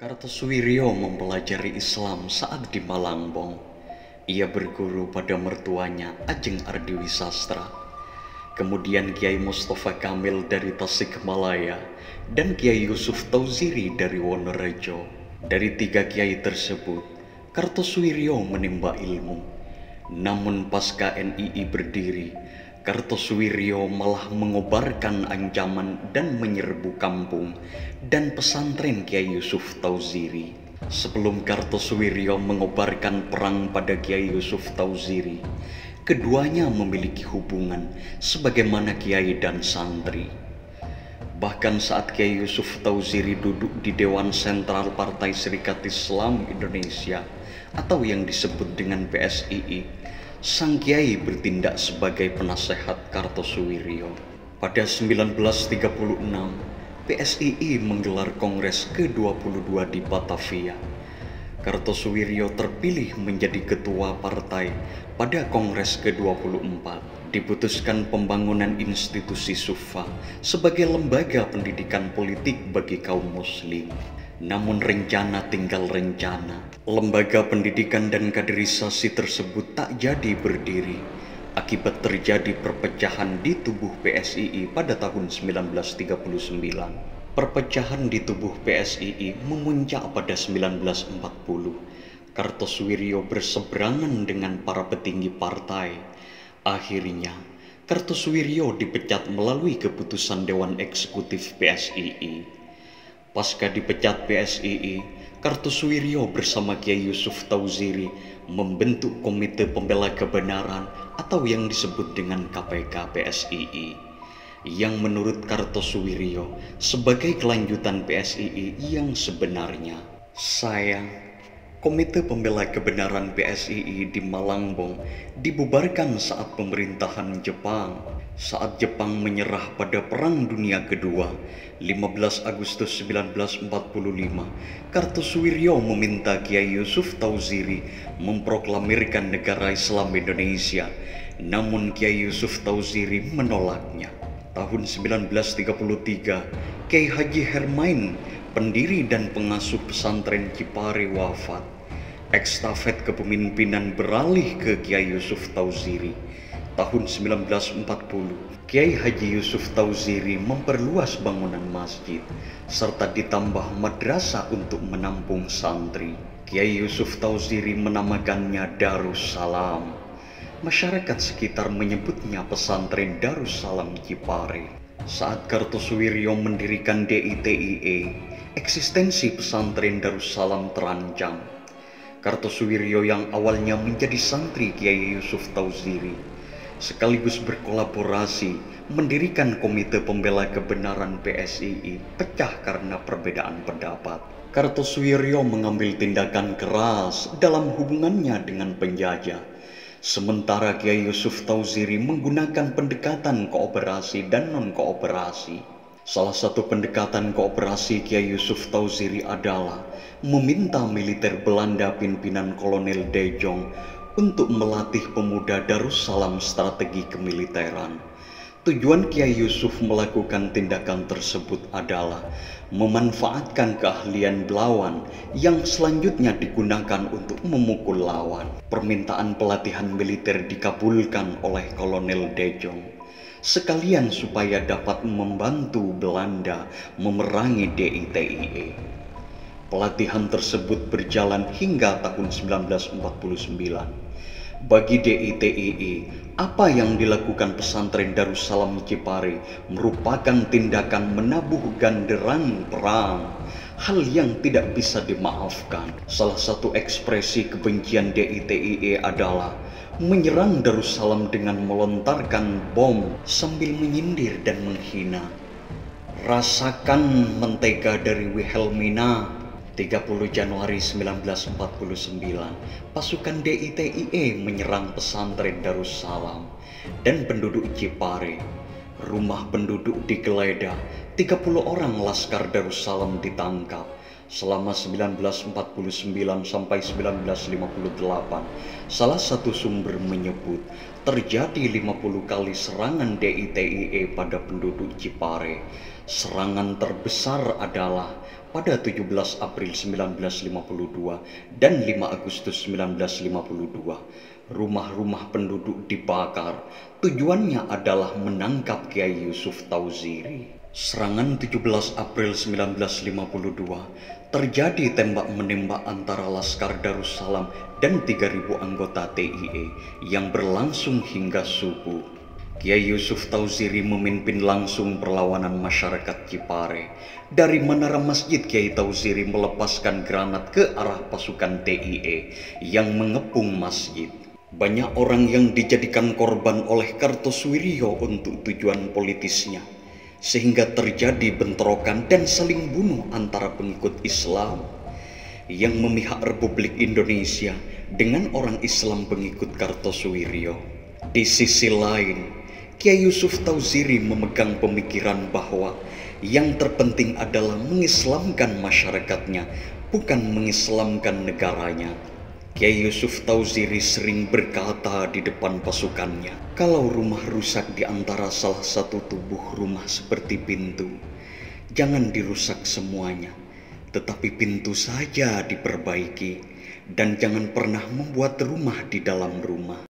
Kartosuwiryo mempelajari Islam saat di Malangbong. Ia berguru pada mertuanya Ajeng Ardiwi Sastra. Kemudian Kiai Mustafa Kamil dari Tasikmalaya dan Kiai Yusuf Tauziri dari Wonorejo. Dari tiga kiai tersebut, Kartosuwiryo menimba ilmu. Namun pasca NII berdiri, Kartosuwiryo malah mengobarkan ancaman dan menyerbu kampung dan pesantren Kiai Yusuf Tauziri. Sebelum Kartosuwiryo mengobarkan perang pada Kiai Yusuf Tauziri, keduanya memiliki hubungan sebagaimana kiai dan santri. Bahkan saat Kiai Yusuf Tauziri duduk di Dewan Sentral Partai Serikat Islam Indonesia atau yang disebut dengan PSII, sang kiai bertindak sebagai penasehat Kartosuwiryo. Pada 1936, PSII menggelar Kongres ke-22 di Batavia. Kartosuwiryo terpilih menjadi ketua partai pada Kongres ke-24. Diputuskan pembangunan institusi Sufa sebagai lembaga pendidikan politik bagi kaum muslim. Namun rencana tinggal rencana. Lembaga pendidikan dan kaderisasi tersebut tak jadi berdiri akibat terjadi perpecahan di tubuh PSII pada tahun 1939. Perpecahan di tubuh PSII memuncak pada 1940. Kartosuwiryo berseberangan dengan para petinggi partai. Akhirnya, Kartosuwiryo dipecat melalui keputusan Dewan Eksekutif PSII. Pasca dipecat PSII, Kartosuwiryo bersama Kiai Yusuf Tauziri membentuk Komite Pembela Kebenaran atau yang disebut dengan KPK PSII, yang menurut Kartosuwiryo sebagai kelanjutan PSII yang sebenarnya. Sayang, Komite Pembela Kebenaran PSII di Malangbong dibubarkan saat pemerintahan Jepang. Saat Jepang menyerah pada Perang Dunia Kedua, 15 Agustus 1945, Kartosuwiryo meminta Kiai Yusuf Tauziri memproklamirkan negara Islam Indonesia. Namun Kiai Yusuf Tauziri menolaknya. Tahun 1933, Kiai Haji Hermain, pendiri dan pengasuh pesantren Cipari wafat. Ekstafet kepemimpinan beralih ke Kiai Yusuf Tauziri. Tahun 1940, Kiai Haji Yusuf Tauziri memperluas bangunan masjid serta ditambah madrasah untuk menampung santri. Kiai Yusuf Tauziri menamakannya Darussalam. Masyarakat sekitar menyebutnya pesantren Darussalam Cipari. Saat Kartosuwiryo mendirikan DITIE, eksistensi pesantren Darussalam terancam. Kartosuwiryo yang awalnya menjadi santri Kiai Yusuf Tauziri sekaligus berkolaborasi mendirikan Komite Pembela Kebenaran PSII pecah karena perbedaan pendapat. Kartosuwiryo mengambil tindakan keras dalam hubungannya dengan penjajah. Sementara Kiai Yusuf Tauziri menggunakan pendekatan kooperasi dan non-kooperasi. Salah satu pendekatan kooperasi Kiai Yusuf Tauziri adalah meminta militer Belanda pimpinan Kolonel De Jong untuk melatih pemuda Darussalam strategi kemiliteran. Tujuan Kiai Yusuf melakukan tindakan tersebut adalah memanfaatkan keahlian belawan yang selanjutnya digunakan untuk memukul lawan. Permintaan pelatihan militer dikabulkan oleh Kolonel De Jong, sekalian supaya dapat membantu Belanda memerangi DITIE. Pelatihan tersebut berjalan hingga tahun 1949. Bagi DITIE, apa yang dilakukan pesantren Darussalam Cipari merupakan tindakan menabuh ganderang perang, hal yang tidak bisa dimaafkan. Salah satu ekspresi kebencian DITIE adalah menyerang Darussalam dengan melontarkan bom sambil menyindir dan menghina. Rasakan mentega dari Wilhelmina. 30 Januari 1949, pasukan DITIE menyerang pesantren Darussalam dan penduduk Cipari. Rumah penduduk digeledah, 30 orang laskar Darussalam ditangkap. Selama 1949 sampai 1958, salah satu sumber menyebut terjadi 50 kali serangan DITIE pada penduduk Cipari. Serangan terbesar adalah pada 17 April 1952 dan 5 Agustus 1952, rumah-rumah penduduk dibakar. Tujuannya adalah menangkap Kiai Yusuf Tauhziri. Serangan 17 April 1952 terjadi tembak-menembak antara Laskar Darussalam dan 3.000 anggota TIE yang berlangsung hingga subuh. Kiai Yusuf Tauhziri memimpin langsung perlawanan masyarakat Cipare. Dari menara masjid, Kiai Tauhziri melepaskan granat ke arah pasukan TIE yang mengepung masjid. Banyak orang yang dijadikan korban oleh Kartosuwiryo untuk tujuan politisnya, sehingga terjadi bentrokan dan saling bunuh antara pengikut Islam yang memihak Republik Indonesia dengan orang Islam pengikut Kartosuwiryo. Di sisi lain, Kiai Yusuf Tauhziri memegang pemikiran bahwa yang terpenting adalah mengislamkan masyarakatnya, bukan mengislamkan negaranya. Kiai Yusuf Tauhziri sering berkata di depan pasukannya, kalau rumah rusak di antara salah satu tubuh rumah seperti pintu, jangan dirusak semuanya, tetapi pintu saja diperbaiki, dan jangan pernah membuat rumah di dalam rumah.